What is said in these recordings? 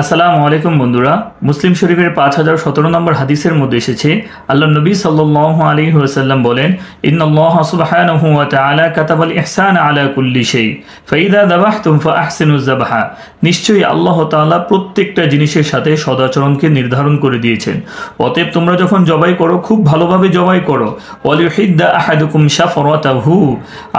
আসসালামু আলাইকুম বন্ধুরা, মুসলিম শরীফের 5017 নম্বর হাদিসের মধ্যে এসেছে, আল্লাহ নবী সাল্লাল্লাহু আলাইহি ওয়াসাল্লাম বলেন, ইন্নাল্লাহ সুবহানাহু ওয়া তাআলা কাতাবাল ইহসানা আলা কুল্লি শাই ফাইদা যাবাহতুম ফাআহসিনুজ যাবহা। নিশ্চয়ই আল্লাহ তাআলা প্রত্যেকটা জিনিসের সাথে সদাচরণকে নির্ধারণ করে দিয়েছেন। অতএব তোমরা যখন জবাই করো খুব ভালোভাবে জবাই করো। ওয়ালিউহিদ্দা আহাদুকুম শাফরাতাহু,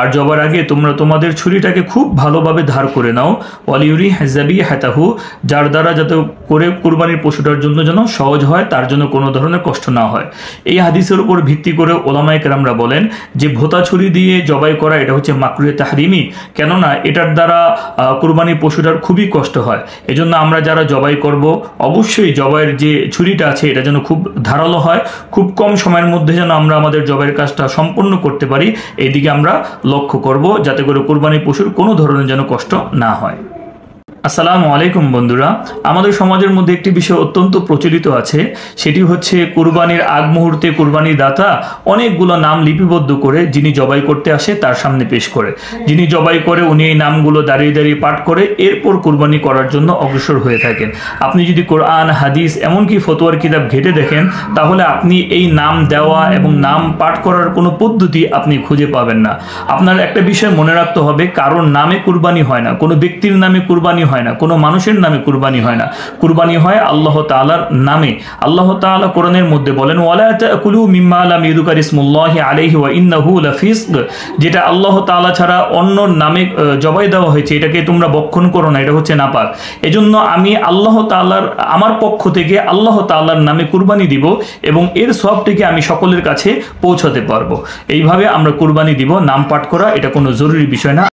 আর জবার আগে তোমরা তোমাদের ছুরিটাকে খুব ভালোভাবে ধার করে নাও। ওয়ালিউরিহ যাবিহাতাহু, যার দ্বারা যাতে করে কুরবানির পশুটার জন্য যেন সহজ হয়, তার জন্য কোনো ধরনের কষ্ট না হয়। এই হাদিসের উপর ভিত্তি করে ওলামায়ে কেরামরা বলেন যে ভোতা ছুরি দিয়ে জবাই করা এটা হচ্ছে মাকরুহে তাহরিমি, কেননা এটার দ্বারা কুরবানির পশুটার খুবই কষ্ট হয়। এজন্য আমরা যারা জবাই করব অবশ্যই জবাইয়ের যে ছুরিটা আছে এটা যেন খুব ধারালো হয়, খুব কম সময়ের মধ্যে যেন আমরা আমাদের জবাইয়ের কাজটা সম্পন্ন করতে পারি, এইদিকে আমরা লক্ষ্য করব, যাতে করে কুরবানির পশুর কোনো ধরনের যেন কষ্ট না হয়। আসসালামু আলাইকুম বন্ধুরা, আমাদের সমাজের মধ্যে একটি বিষয় অত্যন্ত প্রচলিত আছে, সেটি হচ্ছে কুরবানির আগ মুহূর্তে কুরবানির দাতা অনেকগুলো নাম লিপিবদ্ধ করে যিনি জবাই করতে আসে তার সামনে পেশ করে। যিনি জবাই করে উনি এই নামগুলো দাঁড়িয়ে দাঁড়িয়ে পাঠ করে এরপর কুরবানি করার জন্য অগ্রসর হয়ে থাকেন। আপনি যদি কোরআন, হাদিস, এমনকি ফতোয়ার কিতাব ঘেটে দেখেন, তাহলে আপনি এই নাম দেওয়া এবং নাম পাঠ করার কোনো পদ্ধতি আপনি খুঁজে পাবেন না। আপনার একটা বিষয় মনে রাখতে হবে, কারোর নামে কুরবানি হয় না, কোনো ব্যক্তির নামে কুরবানি হয় না, কোনো মানুষের নামে কুরবানি হয় না। কুরবানি হয় আল্লাহ তাআলার নামে। আল্লাহ তাআলা কোরআনের মধ্যে বলেন, ওয়ালা তাকুলু মিম্মা লাম ইযকার ইসমুল্লাহি আলাইহি ওয়া ইন্নাহু লাফিসক, যেটা আল্লাহ তাআলা ছাড়া অন্য নামে জবাই দেওয়া হয়েছে এটাকে তোমরা ভক্ষণ করো না, এটা হচ্ছে নাপাক। এজন্য আমি আল্লাহ তাআলার, আমার পক্ষ থেকে আল্লাহ তাআলার নামে কুরবানি দিব এবং এর সওয়াবটিকে আমি সকলের কাছে পৌঁছাতে পারবো। এইভাবে আমরা কুরবানি দিব। নাম পাঠ করা এটা কোনো জরুরি বিষয় না।